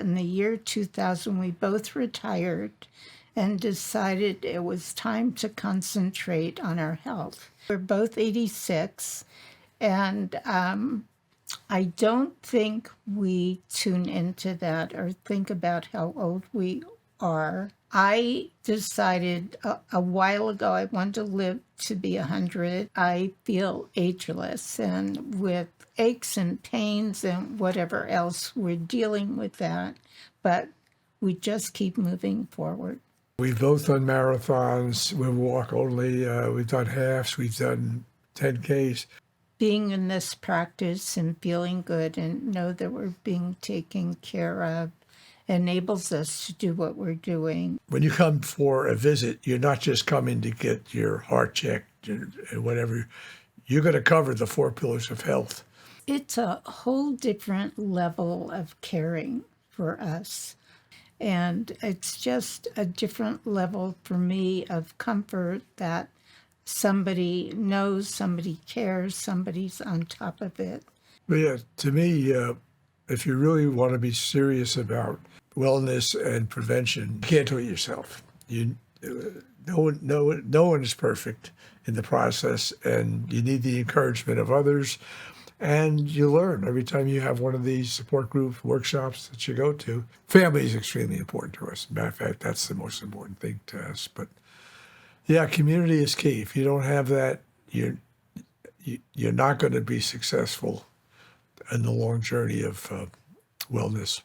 in the year 2000, we both retired and decided it was time to concentrate on our health. We're both 86, and I don't think we tune into that or think about how old we are. I decided a while ago I want to live to be 100. I feel ageless, and with aches and pains and whatever else, we're dealing with that, but we just keep moving forward. We've both done marathons. We walk only. We've done halves. We've done 10Ks. Being in this practice and feeling good and know that we're being taken care of enables us to do what we're doing. When you come for a visit, you're not just coming to get your heart checked and whatever. You're going to cover the 4 pillars of health. It's a whole different level of caring for us. And it's just a different level for me of comfort that somebody knows, somebody cares, somebody's on top of it. But yeah, to me, if you really want to be serious about wellness and prevention, you can't do it yourself. No one is perfect in the process, and you need the encouragement of others. And you learn every time you have one of these support group workshops that you go to. Family is extremely important to us. Matter of fact, that's the most important thing to us. But yeah, community is key. If you don't have that, you're not going to be successful in the long journey of wellness.